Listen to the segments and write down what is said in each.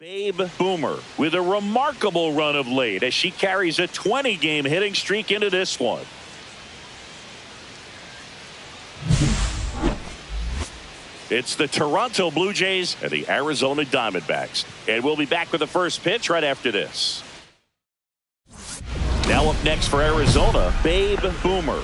Babe Boomer with a remarkable run of late as she carries a 20-game hitting streak into this one. It's the Toronto Blue Jays and the Arizona Diamondbacks. And we'll be back with the first pitch right after this. Now up next for Arizona, Babe Boomer.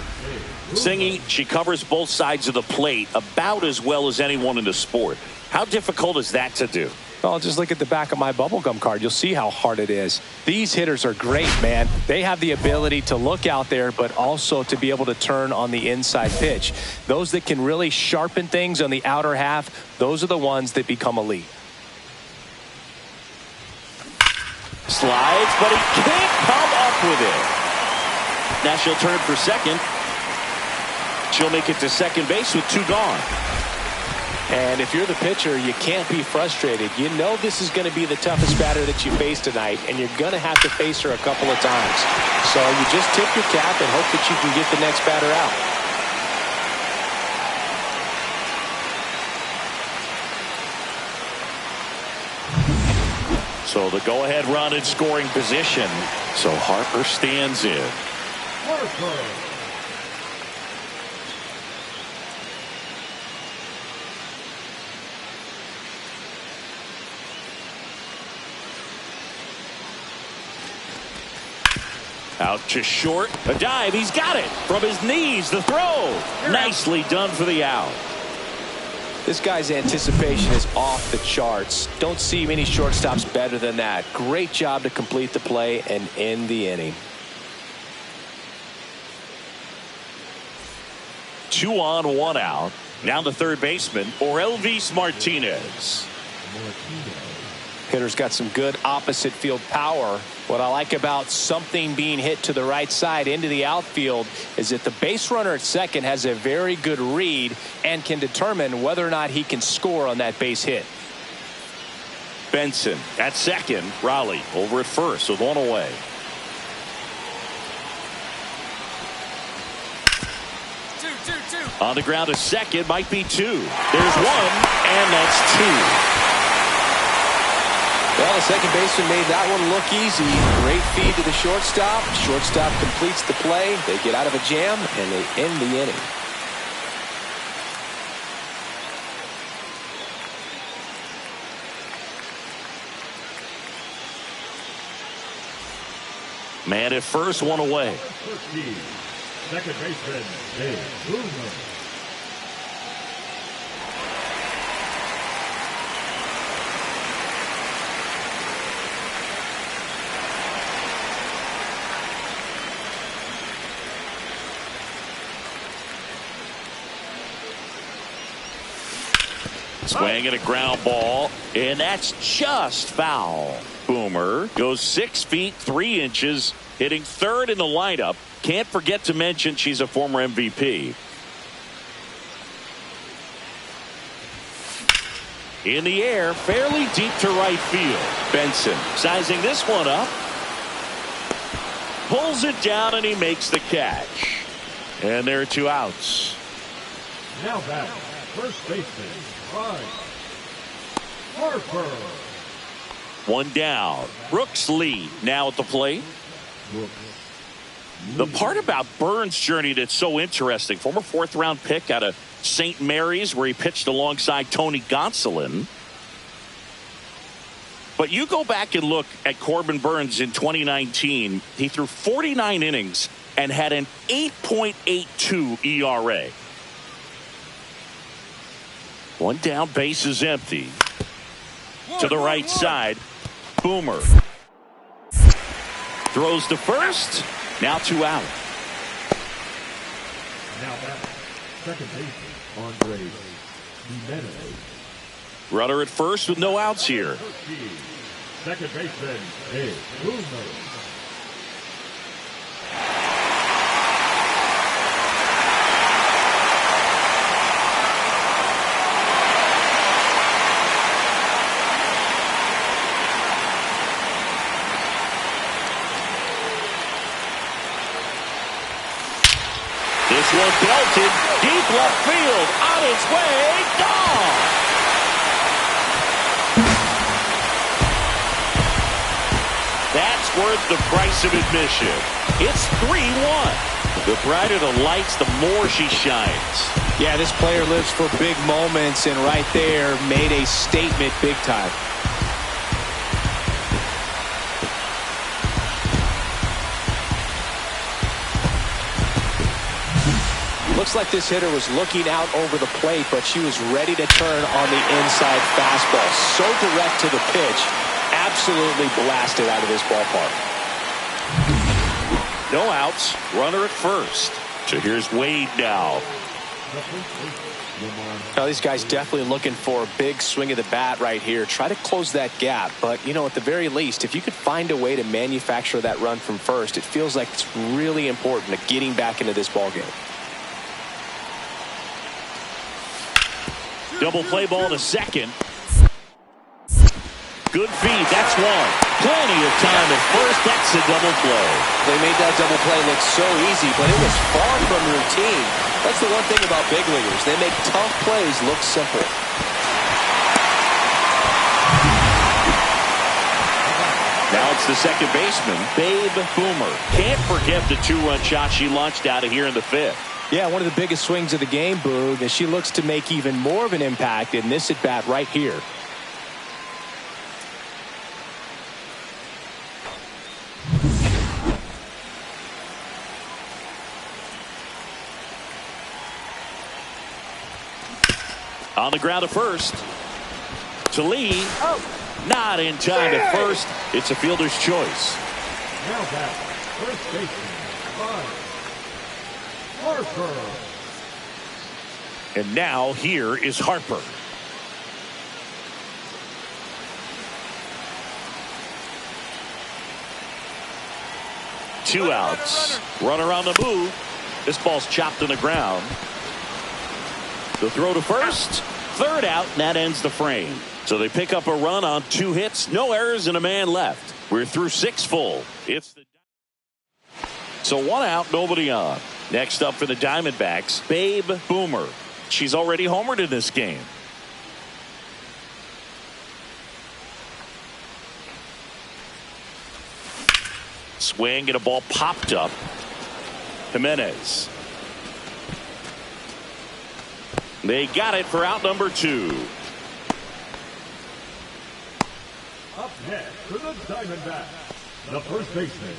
Singing, she covers both sides of the plate about as well as anyone in the sport. How difficult is that to do? Well, just look at the back of my bubblegum card. You'll see how hard it is. These hitters are great, man. They have the ability to look out there, but also to be able to turn on the inside pitch. Those that can really sharpen things on the outer half, those are the ones that become elite. Slides, but he can't come up with it. Now she'll turn for second. She'll make it to second base with two gone. And if you're the pitcher, you can't be frustrated. You know this is going to be the toughest batter that you face tonight, and you're going to have to face her a couple of times. So you just tip your cap and hope that you can get the next batter out. So the go-ahead run in scoring position. So Harper stands in. Harper. Out to short. A dive. He's got it. From his knees, the throw. Nicely done for the out. This guy's anticipation is off the charts. Don't see many shortstops better than that. Great job to complete the play and end the inning. 2 on, 1 out. Now the third baseman, Orelvis Martinez. Hitter's got some good opposite field power. What I like about something being hit to the right side into the outfield is that the base runner at second has a very good read and can determine whether or not he can score on that base hit. Benson at second. Raleigh over at first with one away. On the ground at second, might be two. There's one, and that's two. Well, the second baseman made that one look easy. Great feed to the shortstop. Shortstop completes the play. They get out of a jam, and they end the inning. Man at first, one away. Second baseman, Babe Boomer. Swing and a ground ball, and that's just foul. Boomer goes 6 feet 3 inches, hitting third in the lineup. Can't forget to mention she's a former MVP. In the air, fairly deep to right field. Benson sizing this one up. Pulls it down, and he makes the catch. And there are 2 outs. Now back, first baseman, Harper. 1 down. Brooks Lee now at the plate. The part about Burns' journey that's so interesting, former 4th-round pick out of St. Mary's where he pitched alongside Tony Gonsolin. But you go back and look at Corbin Burns in 2019. He threw 49 innings and had an 8.82 ERA. 1 down, base is empty. To the right side, Boomer throws to first. Now 2 out. Now back, second baseman, Andre Jimenez. Runner at first with no outs here. Second baseman, Babe Boomer. This one belted deep left field, on its way, gone. worth the price of admission. It's 3-1. The brighter the lights, the more she shines. Yeah, this player lives for big moments, and right there made a statement big time. Looks like this hitter was looking out over the plate, but she was ready to turn on the inside fastball. So direct to the pitch. Absolutely blasted out of this ballpark. No outs. Runner at first. So here's Wade now. Now these guys definitely looking for a big swing of the bat right here. Try to close that gap. But, you know, at the very least, if you could find a way to manufacture that run from first, it feels like it's really important to getting back into this ball game. Double play ball to second. Good feed. That's one. Plenty of time at first. That's a double play. They made that double play look so easy, but it was far from routine. That's the one thing about big leaguers. They make tough plays look simple. Now it's the second baseman, Babe Boomer. Can't forget the two-run shot she launched out of here in the fifth. Yeah, one of the biggest swings of the game, Boog, and she looks to make even more of an impact in this at-bat right here. On the ground to first. To Lee. Not in time at first. It's a fielder's choice. Now back, first baseman, Harper. And now here is Harper. Two outs. Runner on the move. This ball's chopped on the ground. The throw to first. Third out, and that ends the frame. So they pick up a run on 2 hits, no errors, and a man left. We're through 6 full. So 1 out, nobody on. Next up for the Diamondbacks, Babe Boomer. She's already homered in this game. Swing and a ball popped up. Jimenez. They got it for out number 2. Up next for the Diamondbacks, the first baseman.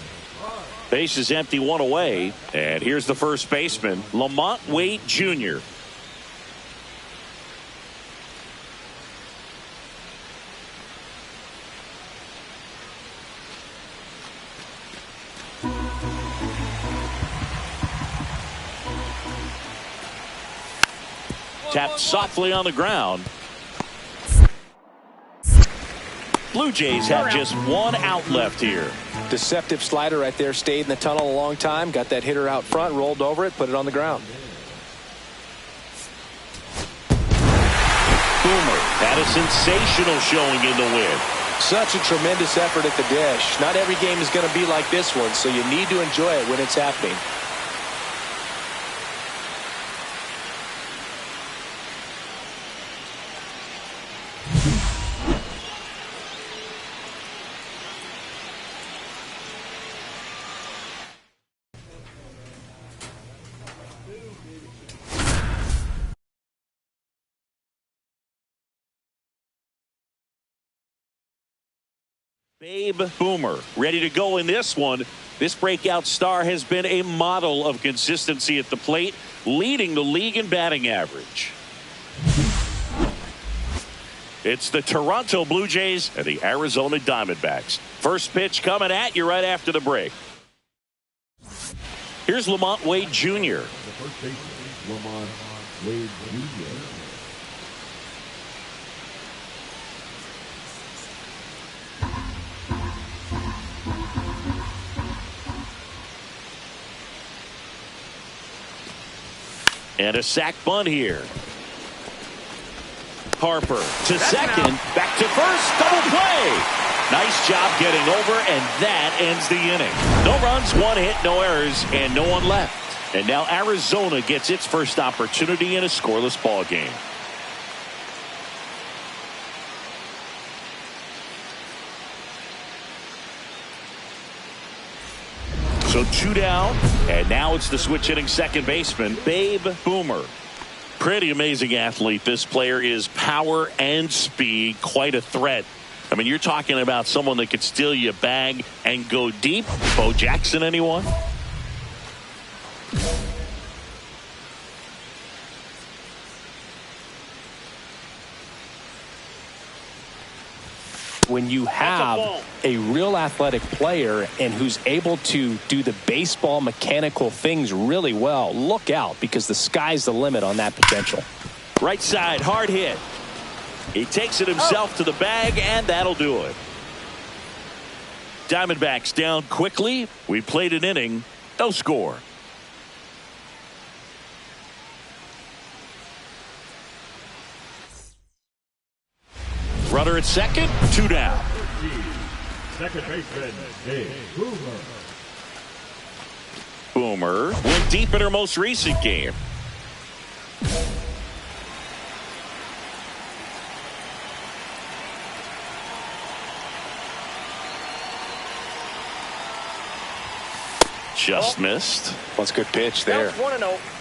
Base is empty, 1 away. And here's the first baseman, Lamont Wade Jr. Tapped softly on the ground. Blue Jays have just 1 out left here. Deceptive slider right there. Stayed in the tunnel a long time. Got that hitter out front. Rolled over it. Put it on the ground. Boomer had a sensational showing in the win. Such a tremendous effort at the dish. Not every game is going to be like this one, so you need to enjoy it when it's happening. Babe Boomer ready to go in this one. This breakout star has been a model of consistency at the plate, leading the league in batting average. It's the Toronto Blue Jays and the Arizona Diamondbacks. First pitch coming at you right after the break. Here's Lamont Wade Jr. The first baseman, Lamont Wade Jr. And a sac bunt here. Harper to second, back to first, double play. Nice job getting over, and that ends the inning. No runs, 1 hit, no errors, and no one left. And now Arizona gets its first opportunity in a scoreless ball game. So 2 down, and now it's the switch hitting second baseman, Babe Boomer. Pretty amazing athlete. This player is power and speed, quite a threat. I mean, you're talking about someone that could steal you a bag and go deep. Bo Jackson, anyone? When you have a real athletic player and who's able to do the baseball mechanical things really well, look out, because the sky's the limit on that potential. Right side, hard hit. He takes it himself to the bag, and that'll do it. Diamondbacks down quickly. We played an inning, no score. Runner at second, 2 down. Second baseman, Dave Boomer. Boomer went deep in her most recent game. Just missed. That's a good pitch there.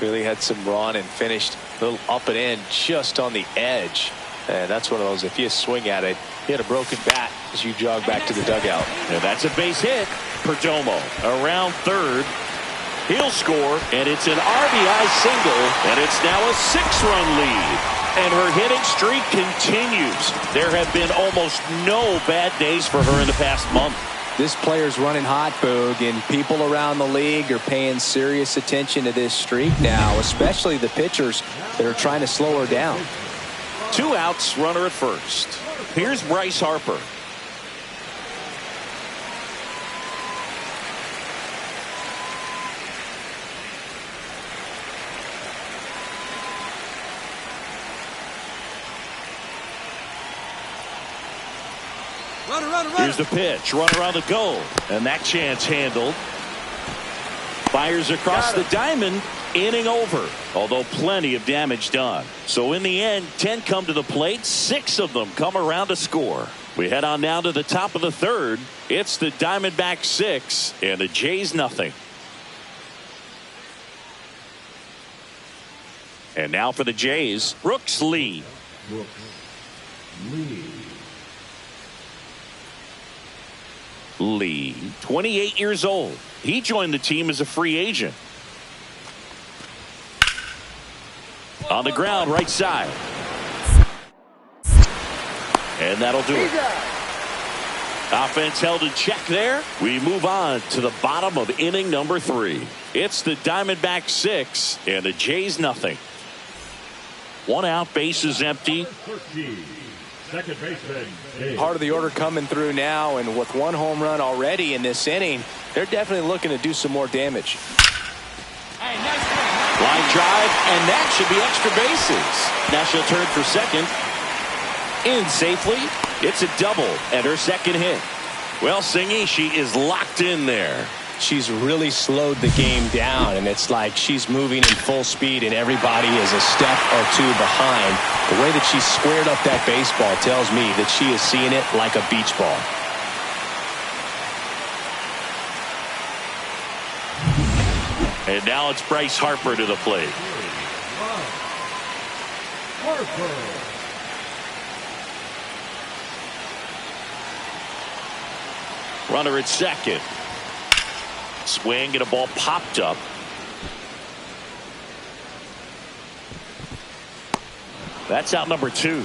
Really had some run and finished a little up and in just on the edge. And that's one of those, if you swing at it, you had a broken bat as you jog back to the dugout. And that's a base hit. Perdomo around third. He'll score, and it's an RBI single, and it's now a 6-run lead. And her hitting streak continues. There have been almost no bad days for her in the past month. This player's running hot, Boog, and people around the league are paying serious attention to this streak now, especially the pitchers that are trying to slow her down. 2 outs, runner at first. Here's Bryce Harper. Here's the pitch, runner on the go, and that chance handled. Fires across the diamond. Inning over, although plenty of damage done. So in the end, 10 come to the plate, 6 of them come around to score. We head on down to the top of the third. It's the Diamondbacks 6 and the Jays nothing. And now for the Jays, Brooks Lee. Lee, 28 years old. He joined the team as a free agent. On the ground, right side. And that'll do it. Offense held in check there. We move on to the bottom of inning number 3. It's the Diamondbacks 6 and the Jays nothing. 1 out, bases empty. Second baseman, Part of the order coming through now, and with 1 home run already in this inning, they're definitely looking to do some more damage. Line drive, and that should be extra bases. Now she'll turn for second. In safely. It's a double and her second hit. Well, Singy, she is locked in there. She's really slowed the game down, and it's like she's moving in full speed, and everybody is a step or 2 behind. The way that she squared up that baseball tells me that she is seeing it like a beach ball. And now it's Bryce Harper to the plate. Runner at second. Swing and a ball popped up. That's out number 2.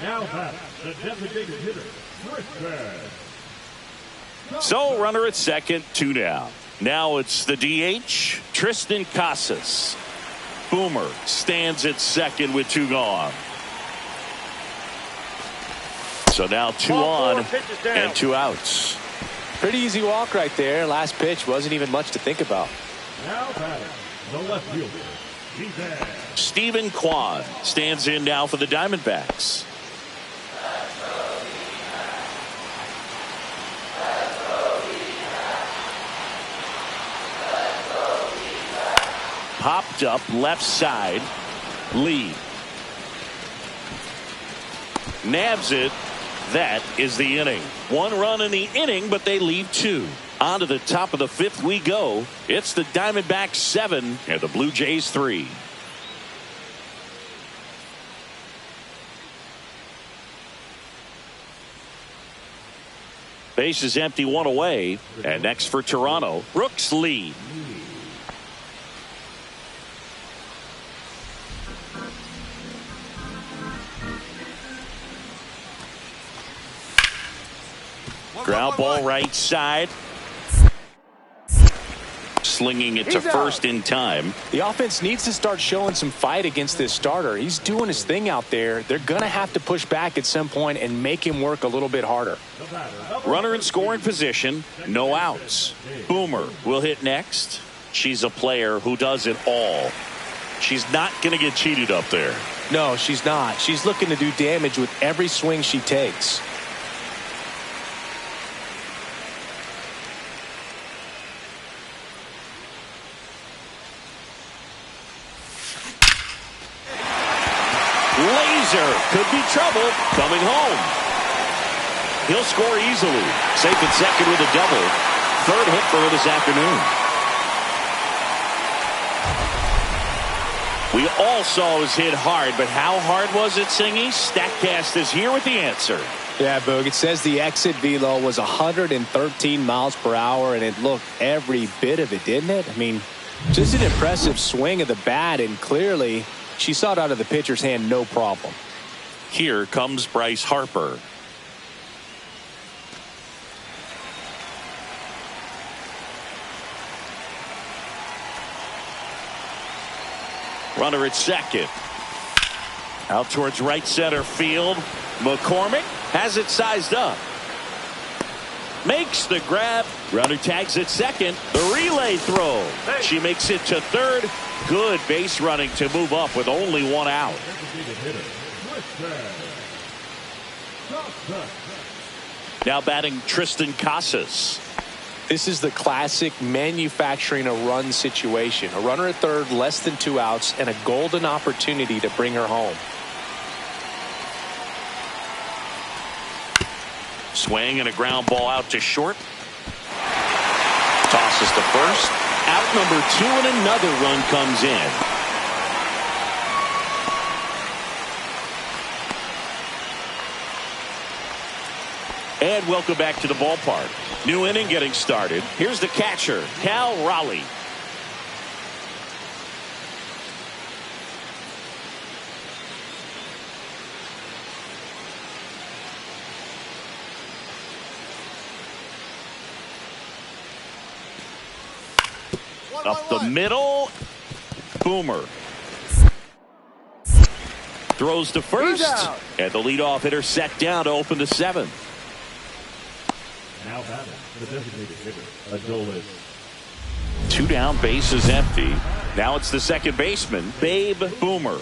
Now back, the designated hitter, Tristan. So runner at second, 2 down. Now it's the DH, Tristan Casas. Boomer stands at second with 2 gone. So now 2 on and 2 outs. Pretty easy walk right there. Last pitch wasn't even much to think about. Now batting, the left fielder, Stephen Kwan stands in now for the Diamondbacks. Popped up left side. Lee nabs it. That is the inning. 1 run in the inning, but they leave 2. On to the top of the 5th we go. It's the Diamondbacks 7 and the Blue Jays 3. Base is empty, 1 away. And next for Toronto, Brooks lead. Ground ball right side. Slinging it to first in time. The offense needs to start showing some fight against this starter. He's doing his thing out there. They're going to have to push back at some point and make him work a little bit harder. Runner in scoring position, no outs. Boomer will hit next. She's a player who does it all. She's not going to get cheated up there. No, she's not. She's looking to do damage with every swing she takes. Laser could be trouble coming home. He'll score easily. Safe at second with a double. 3rd hit for her this afternoon. We all saw it was hit hard, but how hard was it, Singy? StatCast is here with the answer. Yeah, Boog, it says the exit velo was 113 miles per hour, and it looked every bit of it, didn't it? I mean, just an impressive swing of the bat, and clearly she saw it out of the pitcher's hand, no problem. Here comes Bryce Harper. Runner at second. Out towards right center field. McCormick has it sized up. Makes the grab. Runner tags at second. The relay throw. She makes it to third. Good base running to move up with only 1 out. Now batting Tristan Casas. This is the classic manufacturing a run situation. A runner at third, less than 2 outs, and a golden opportunity to bring her home. Swing and a ground ball out to short. Tosses to first. Out number 2 and another run comes in. And welcome back to the ballpark. New inning getting started. Here's the catcher, Cal Raleigh. Up the middle. Boomer. Throws to first. And the leadoff hitter set down to open the 7th. Now batting, the designated hitter, Adolis. 2 down, bases empty. Now it's the second baseman, Babe Boomer.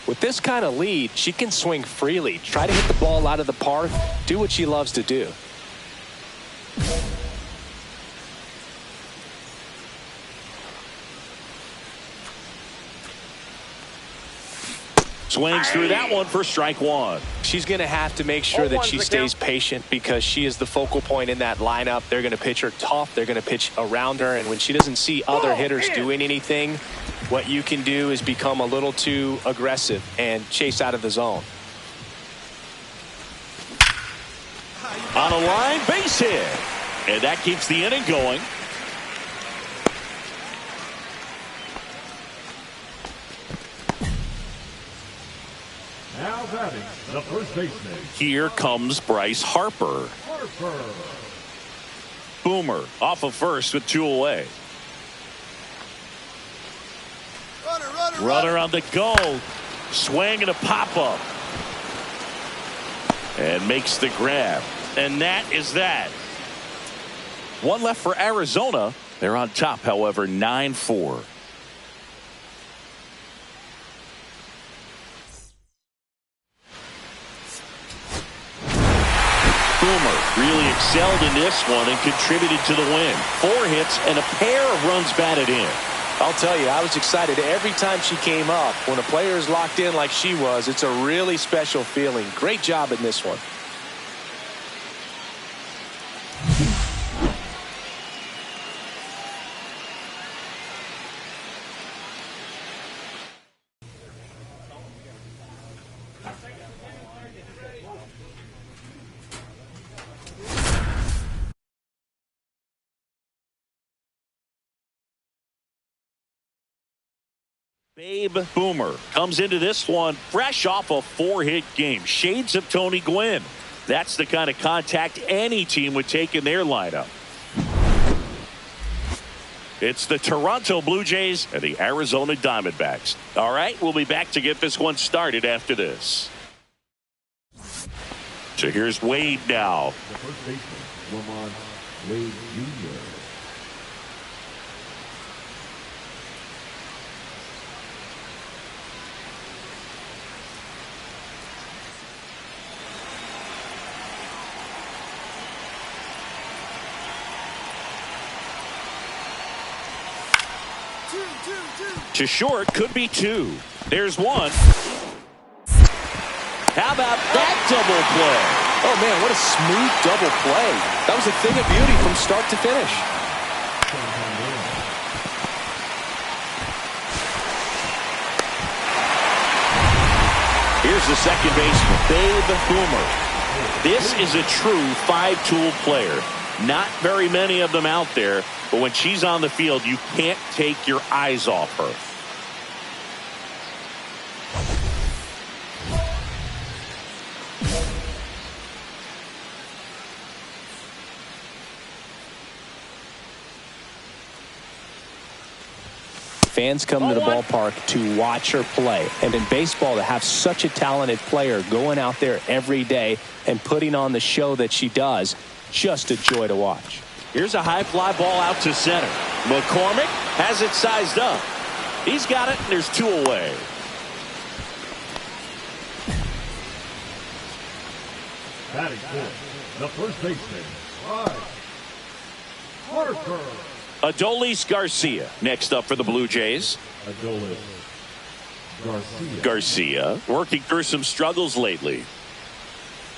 With this kind of lead, she can swing freely, try to hit the ball out of the park, do what she loves to do. Swings through that one for strike 1. She's going to have to make sure that she stays patient because she is the focal point in that lineup. They're going to pitch her tough. They're going to pitch around her. And when she doesn't see other hitters doing anything, what you can do is become a little too aggressive and chase out of the zone. On a line, base hit. And that keeps the inning going. Now batting, the first baseman. Here comes Bryce Harper. Boomer off of first with 2 away. Runner on the go. Swing and a pop-up. And makes the grab. And that is that. 1 left for Arizona. They're on top, however, 9-4. Boomer really excelled in this one and contributed to the win. 4 hits and a pair of runs batted in. I'll tell you, I was excited every time she came up. When a player is locked in like she was, it's a really special feeling. Great job in this one. Babe Boomer comes into this one fresh off a 4-hit game. Shades of Tony Gwynn. That's the kind of contact any team would take in their lineup. It's the Toronto Blue Jays and the Arizona Diamondbacks. All right, we'll be back to get this one started after this. So here's Wade now. The first baseman, Lamont Wade Jr. 2-2-2. To short, could be 2. There's 1. How about that double play? Oh, man, what a smooth double play. That was a thing of beauty from start to finish. Here's the second baseman, Babe Boomer. This is a true 5-tool player. Not very many of them out there, but when she's on the field, you can't take your eyes off her. Fans come to the ballpark to watch her play. And in baseball, to have such a talented player going out there every day and putting on the show that she does, just a joy to watch. Here's a high fly ball out to center. McCormick has it sized up. He's got it, and there's 2 away. Batting fifth, the first baseman, Parker. Adolis Garcia next up for the Blue Jays. Adolis Garcia working through some struggles lately.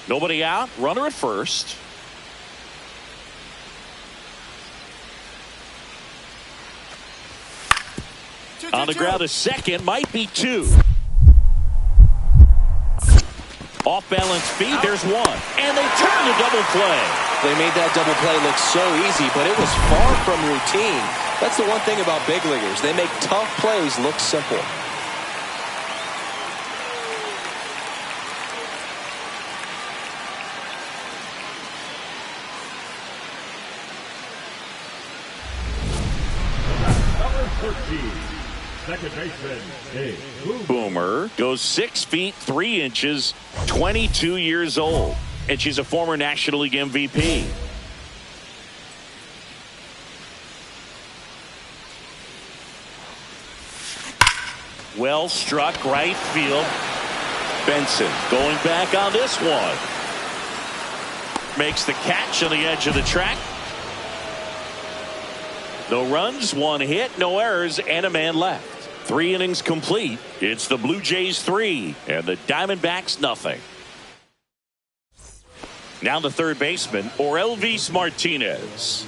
Nobody out, runner at first. On the ground to second, might be 2. Off balance feed, there's 1. And they turn the double play. They made that double play look so easy, but it was far from routine. That's the one thing about big leaguers. They make tough plays look simple. Number 13, second baseman, Babe Boomer goes 6 feet 3 inches, 22 years old. And she's a former National League MVP. Well struck right field. Benson going back on this one. Makes the catch on the edge of the track. No runs, 1 hit, no errors, and a man left. 3 innings complete. It's the Blue Jays 3 and the Diamondbacks nothing. Now the third baseman, Orelvis Martinez.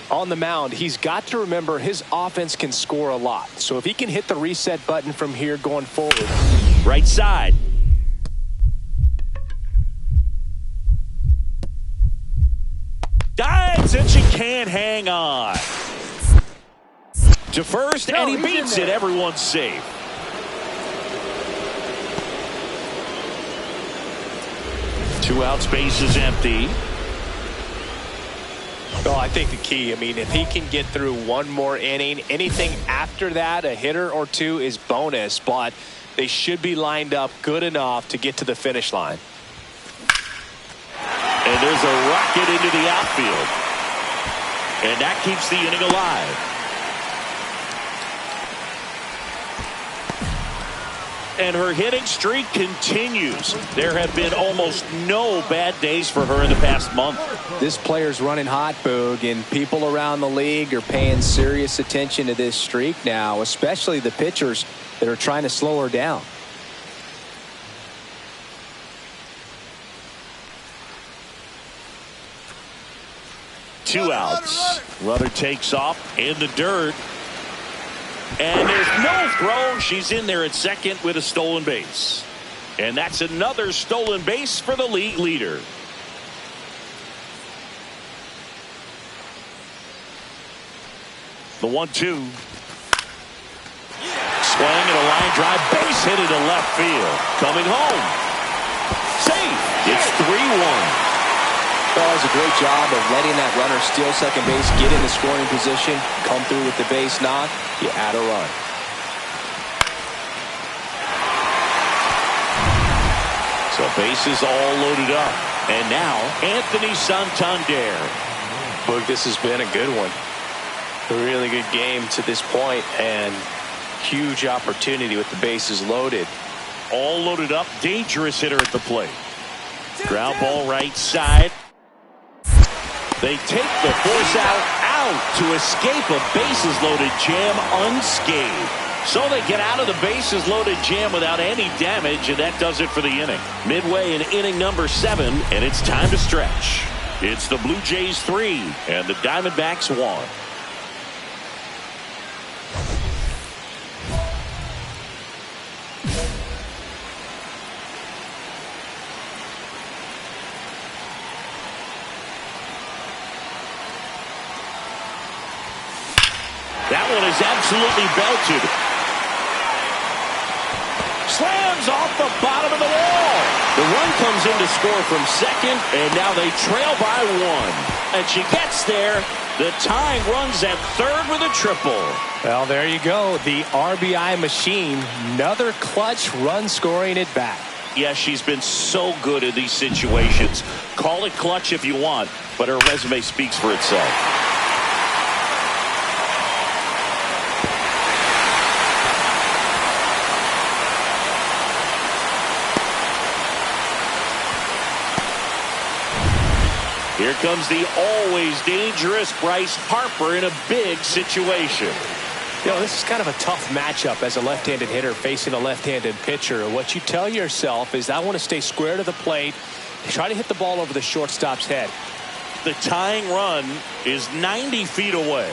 On the mound, he's got to remember his offense can score a lot. So if he can hit the reset button from here going forward. Right side. Dives, and she can't hang on. To first, and he beats it. Everyone's safe. Two outs, base is empty. Oh, I think the key, if he can get through one more inning, anything after that, a hitter or 2 is bonus, but they should be lined up good enough to get to the finish line. And there's a rocket into the outfield. And that keeps the inning alive. And her hitting streak continues. There have been almost no bad days for her in the past month. This player's running hot, Boog, and people around the league are paying serious attention to this streak now, especially the pitchers that are trying to slow her down. Two outs. Runner takes off in the dirt. And there's no throw. She's in there at second with a stolen base. And that's another stolen base for the league leader. The 1-2. swing and a line drive, base hit into left field. Coming home. Safe. It's 3-1. Well, it's a great job of letting that runner steal second base, get in the scoring position, come through with the base knock, you add a run. So bases all loaded up. And now, Anthony Santander. Look, this has been a good one. A really good game to this point, and huge opportunity with the bases loaded. All loaded up, dangerous hitter at the plate. Ground ball right side. They take the force out to escape a bases loaded jam unscathed. So they get out of the bases loaded jam without any damage, and that does it for the inning. Midway in inning number 7, and it's time to stretch. It's the Blue Jays 3 and the Diamondbacks 1. That one is absolutely belted. Slams off the bottom of the wall. The run comes in to score from second, and now they trail by 1. And she gets there. The tying runs at third with a triple. Well, there you go. The RBI machine. Another clutch run scoring at bat. Yeah, she's been so good in these situations. Call it clutch if you want, but her resume speaks for itself. Here comes the always dangerous Bryce Harper in a big situation. You know, this is kind of a tough matchup as a left-handed hitter facing a left-handed pitcher. What you tell yourself is, I want to stay square to the plate, try to hit the ball over the shortstop's head. The tying run is 90 feet away.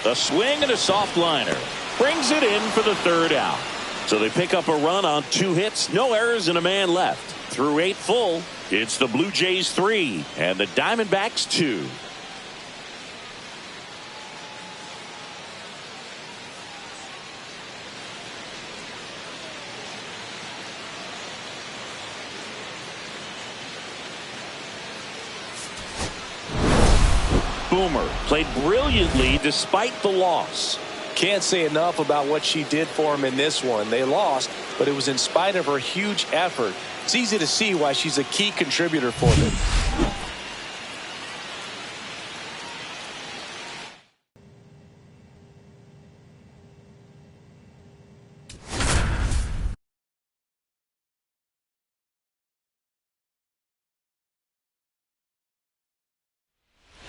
A swing and a soft liner brings it in for the third out. So they pick up a run on 2 hits, no errors, and a man left. Through 8 full, it's the Blue Jays 3 and the Diamondbacks 2. Boomer played brilliantly despite the loss. Can't say enough about what she did for him in this one. They lost, but it was in spite of her huge effort. It's easy to see why she's a key contributor for them.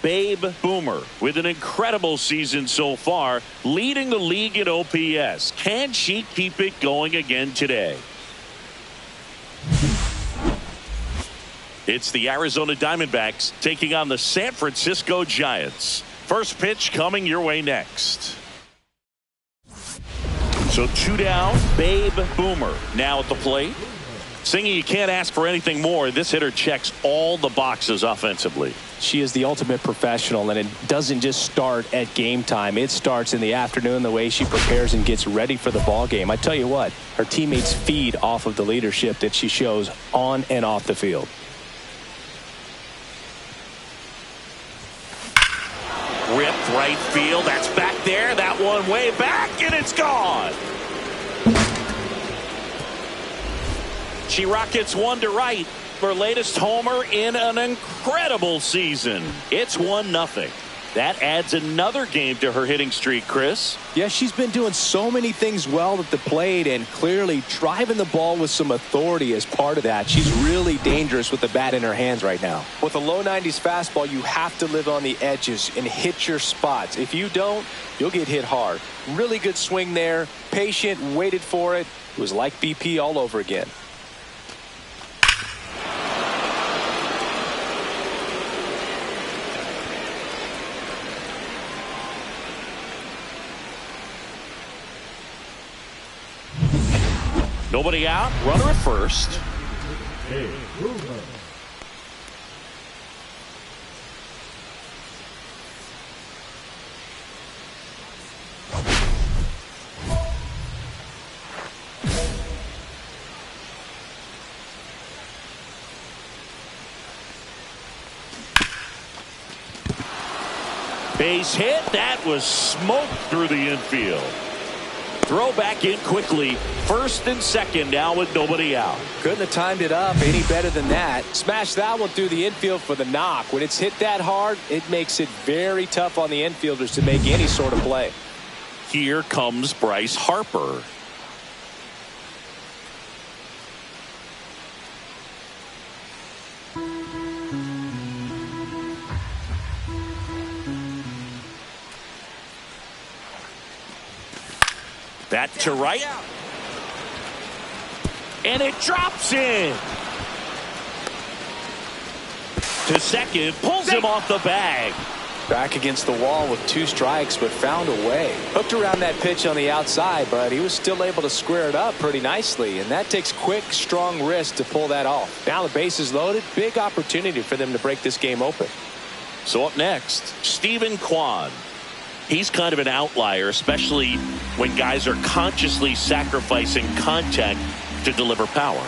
Babe Boomer with an incredible season so far, leading the league in OPS. Can she keep it going again today? It's the Arizona Diamondbacks taking on the San Francisco Giants. First pitch coming your way next. So 2 down, Babe Boomer now at the plate. Singing, you can't ask for anything more. This hitter checks all the boxes offensively. She is the ultimate professional, and it doesn't just start at game time. It starts in the afternoon, the way she prepares and gets ready for the ball game. I tell you what, her teammates feed off of the leadership that she shows on and off the field. Ripped right field. That's back there. That one way back, and it's gone. She rockets one to right. Her latest homer in an incredible season. It's 1-0. That adds another game to her hitting streak, Chris. Yeah, she's been doing so many things well at the plate, and clearly driving the ball with some authority as part of that. She's really dangerous with the bat in her hands right now. With a low 90s fastball, you have to live on the edges and hit your spots. If you don't, you'll get hit hard. Really good swing there. Patient, waited for it. It was like BP all over again. Nobody out. Runner at first. Base hit. That was smoked through the infield. Throw back in quickly. First and second now with nobody out. Couldn't have timed it up any better than that. Smash that one through the infield for the knock. When it's hit that hard, it makes it very tough on the infielders to make any sort of play. Here comes Bryce Harper. That to right. And it drops in. To second. Pulls him off the bag. Back against the wall with 2 strikes, but found a way. Hooked around that pitch on the outside, but he was still able to square it up pretty nicely. And that takes quick, strong wrist to pull that off. Now the base is loaded. Big opportunity for them to break this game open. So up next, Stephen Kwan. He's kind of an outlier, especially when guys are consciously sacrificing contact to deliver power.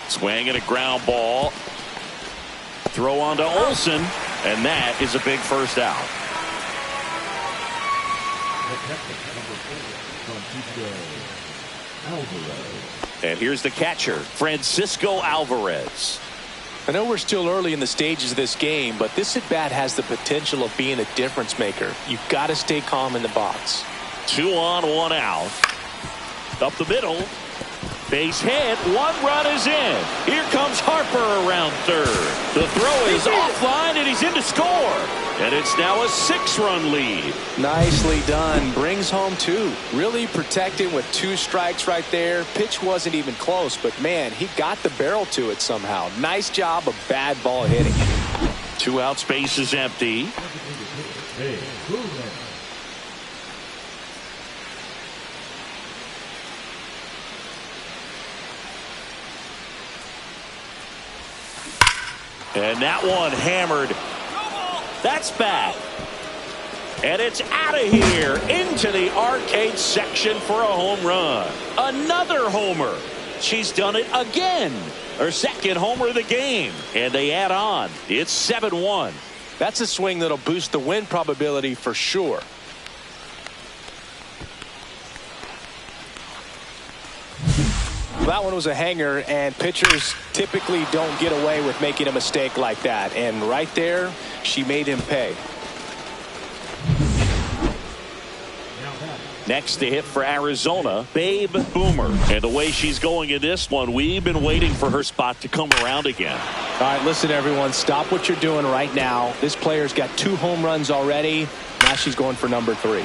Swing and a ground ball. Throw on to Olsen, and that is a big first out. And here's the catcher, Francisco Alvarez. I know we're still early in the stages of this game, but this at-bat has the potential of being a difference maker. You've got to stay calm in the box. 2 on, 1 out. Up the middle. Base hit. 1 run is in. Here comes Harper around third. The throw is offline, and he's in to score. And it's now a 6-run lead. Nicely done. Brings home 2. Really protecting with 2 strikes right there. Pitch wasn't even close, but man, he got the barrel to it somehow. Nice job of bad ball hitting. 2 outs, base is empty. And that one hammered. That's back. And it's out of here into the arcade section for a home run. Another homer. She's done it again. Her second homer of the game. And they add on. It's 7-1. That's a swing that'll boost the win probability for sure. That one was a hanger, and pitchers typically don't get away with making a mistake like that. And right there, she made him pay. Next to hit for Arizona, Babe Boomer. And the way she's going in this one, we've been waiting for her spot to come around again. All right, listen, everyone. Stop what you're doing right now. This player's got 2 home runs already. Now she's going for number 3.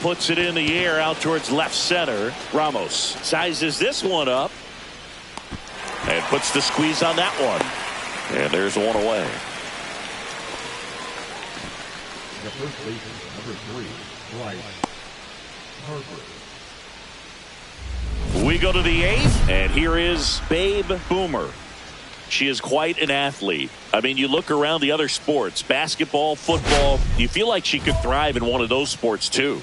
Puts it in the air out towards left center. Ramos sizes this one up and puts the squeeze on that one. And there's one away. The first baseman, number 3, Bryce Harper. We go to the 8th, and here is Babe Boomer. She is quite an athlete. I mean, you look around the other sports, basketball, football, you feel like she could thrive in one of those sports too.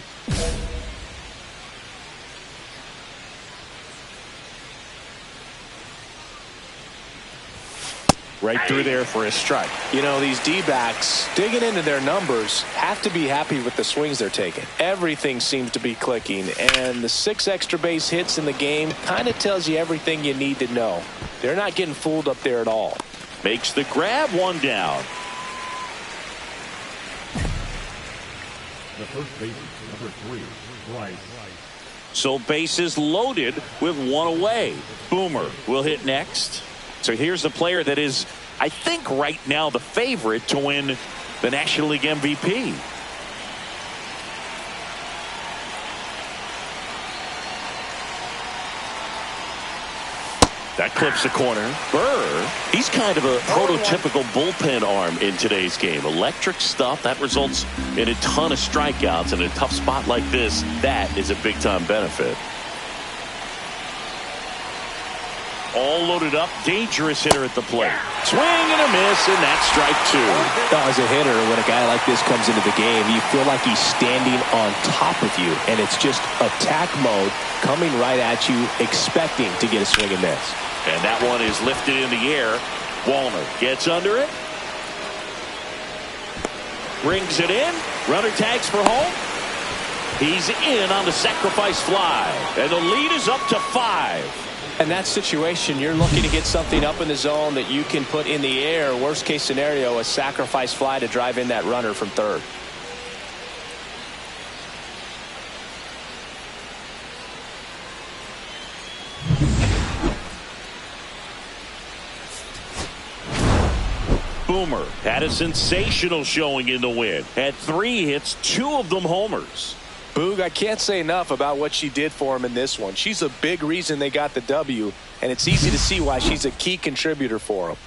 Right through there for a strike. You know, these D-backs digging into their numbers have to be happy with the swings they're taking. Everything seems to be clicking, and the 6 extra base hits in the game kind of tells you everything you need to know. They're not getting fooled up there at all. Makes the grab, 1 down. The first baseman, number 3, Bryce. So bases loaded with 1 away. Boomer will hit next. So here's the player that is, I think, right now the favorite to win the National League MVP. That clips the corner. Burr, he's kind of a prototypical bullpen arm in today's game. Electric stuff that results in a ton of strikeouts. In a tough spot like this, that is a big-time benefit. All loaded up, dangerous hitter at the plate. Swing and a miss, and that's strike two. Now, as a hitter, when a guy like this comes into the game, you feel like he's standing on top of you, and it's just attack mode coming right at you, expecting to get a swing and miss. And that one is lifted in the air. Wallner gets under it. Brings it in. Runner tags for home. He's in on the sacrifice fly. And the lead is up to 5. In that situation, you're looking to get something up in the zone that you can put in the air. Worst case scenario, a sacrifice fly to drive in that runner from third. Boomer had a sensational showing in the win. Had 3 hits, 2 of them homers. Boog, I can't say enough about what she did for him in this one. She's a big reason they got the W, and it's easy to see why she's a key contributor for him.